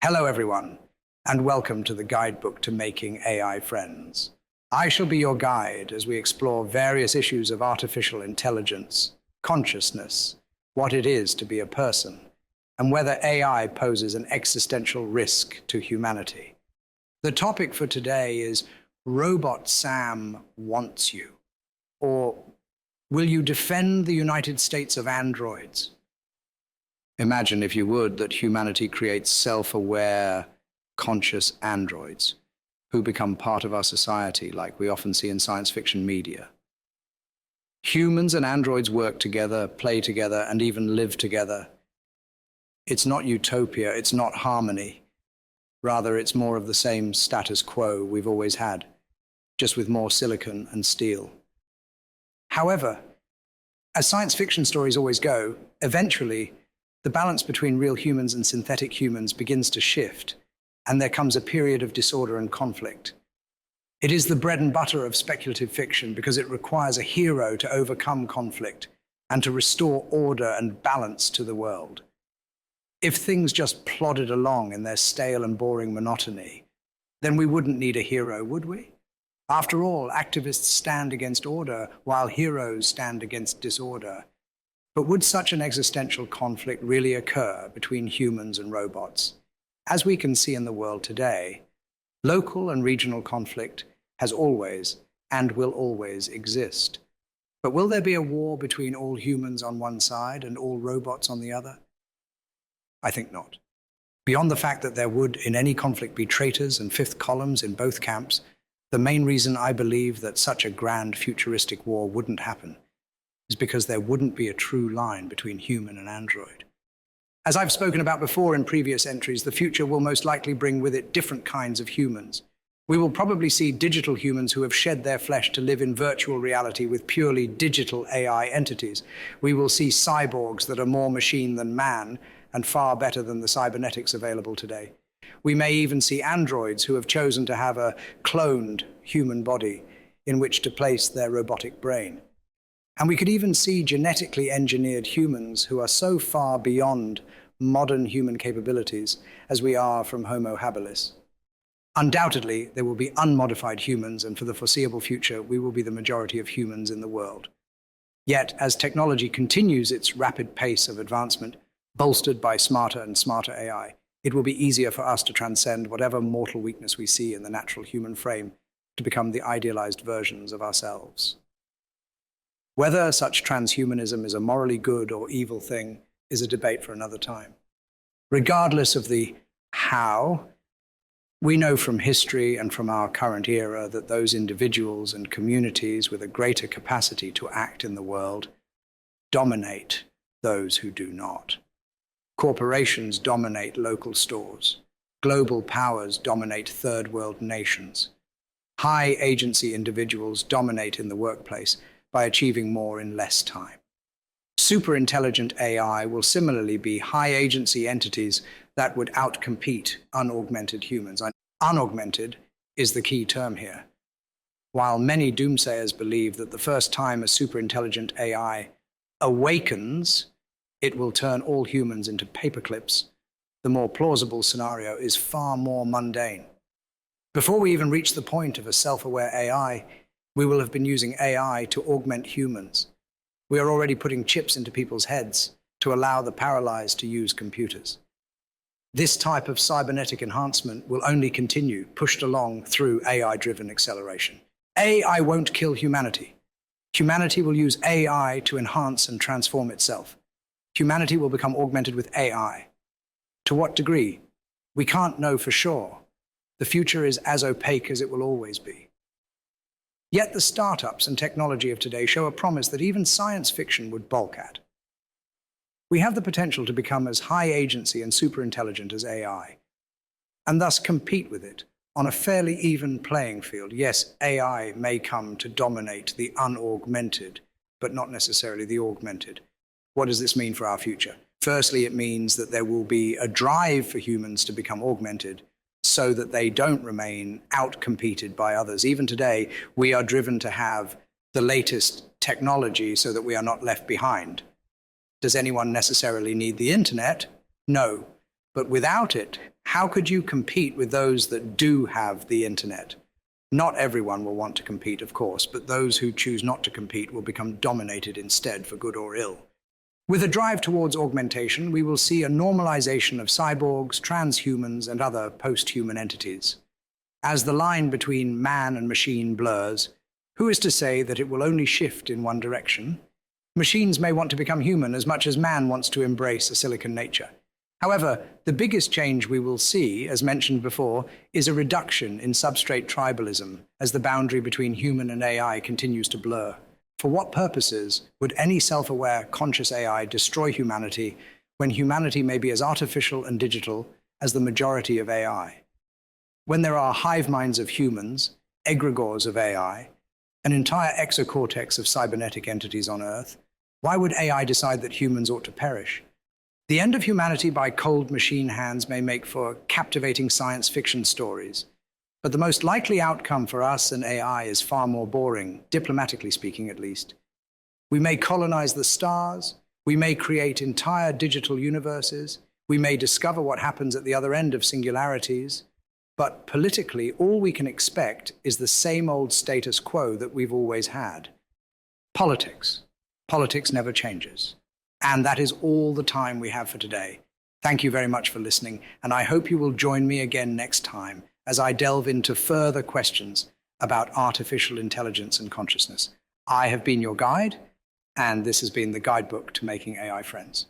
Hello, everyone, and welcome to the guidebook to making AI friends. I shall be your guide as we explore various issues of artificial intelligence, consciousness, what it is to be a person, and whether AI poses an existential risk to humanity. The topic for today is Robot Sam Wants You, or will you defend the United States of androids? Imagine, if you would, that humanity creates self-aware, conscious androids who become part of our society, like we often see in science fiction media. Humans and androids work together, play together, and even live together. It's not utopia, it's not harmony. Rather, it's more of the same status quo we've always had, just with more silicon and steel. However, as science fiction stories always go, eventually, the balance between real humans and synthetic humans begins to shift, and there comes a period of disorder and conflict. It is the bread and butter of speculative fiction because it requires a hero to overcome conflict and to restore order and balance to the world. If things just plodded along in their stale and boring monotony, then we wouldn't need a hero, would we? After all, activists stand against order while heroes stand against disorder. But would such an existential conflict really occur between humans and robots? As we can see in the world today, local and regional conflict has always and will always exist. But will there be a war between all humans on one side and all robots on the other? I think not. Beyond the fact that there would in any conflict be traitors and fifth columns in both camps, the main reason I believe that such a grand futuristic war wouldn't happen is because there wouldn't be a true line between human and android. As I've spoken about before in previous entries, the future will most likely bring with it different kinds of humans. We will probably see digital humans who have shed their flesh to live in virtual reality with purely digital AI entities. We will see cyborgs that are more machine than man and far better than the cybernetics available today. We may even see androids who have chosen to have a cloned human body in which to place their robotic brain. And we could even see genetically engineered humans who are so far beyond modern human capabilities as we are from Homo habilis. Undoubtedly, there will be unmodified humans, and for the foreseeable future, we will be the majority of humans in the world. Yet, as technology continues its rapid pace of advancement, bolstered by smarter and smarter AI, it will be easier for us to transcend whatever mortal weakness we see in the natural human frame to become the idealized versions of ourselves. Whether such transhumanism is a morally good or evil thing is a debate for another time. Regardless of the how, we know from history and from our current era that those individuals and communities with a greater capacity to act in the world dominate those who do not. Corporations dominate local stores. Global powers dominate third world nations. High agency individuals dominate in the workplace by achieving more in less time. Superintelligent AI will similarly be high-agency entities that would outcompete unaugmented humans. Unaugmented is the key term here. While many doomsayers believe that the first time a superintelligent AI awakens, it will turn all humans into paperclips, the more plausible scenario is far more mundane. Before we even reach the point of a self-aware AI, we will have been using AI to augment humans. We are already putting chips into people's heads to allow the paralyzed to use computers. This type of cybernetic enhancement will only continue, pushed along through AI-driven acceleration. AI won't kill humanity. Humanity will use AI to enhance and transform itself. Humanity will become augmented with AI. To what degree? We can't know for sure. The future is as opaque as it will always be. Yet the startups and technology of today show a promise that even science fiction would balk at. We have the potential to become as high agency and superintelligent as AI, and thus compete with it on a fairly even playing field. Yes, AI may come to dominate the unaugmented, but not necessarily the augmented. What does this mean for our future? Firstly, it means that there will be a drive for humans to become augmented, so that they don't remain outcompeted by others. Even today, we are driven to have the latest technology so that we are not left behind. Does anyone necessarily need the internet? No. But without it, How could you compete with those that do have the internet? Not everyone will want to compete, of course, but those who choose not to compete will become dominated instead, for good or ill. With a drive towards augmentation, we will see a normalization of cyborgs, transhumans, and other post-human entities. As the line between man and machine blurs, who is to say that it will only shift in one direction? Machines may want to become human as much as man wants to embrace a silicon nature. However, the biggest change we will see, as mentioned before, is a reduction in substrate tribalism as the boundary between human and AI continues to blur. For what purposes would any self-aware, conscious AI destroy humanity when humanity may be as artificial and digital as the majority of AI? When there are hive minds of humans, egregores of AI, an entire exocortex of cybernetic entities on Earth, why would AI decide that humans ought to perish? The end of humanity by cold machine hands may make for captivating science fiction stories, but the most likely outcome for us and AI is far more boring, diplomatically speaking at least. We may colonize the stars, we may create entire digital universes, we may discover what happens at the other end of singularities, but politically all we can expect is the same old status quo that we've always had. Politics. Politics never changes. And that is all the time we have for today. Thank you very much for listening, and I hope you will join me again next time as I delve into further questions about artificial intelligence and consciousness. I have been your guide, and this has been the guidebook to making AI friends.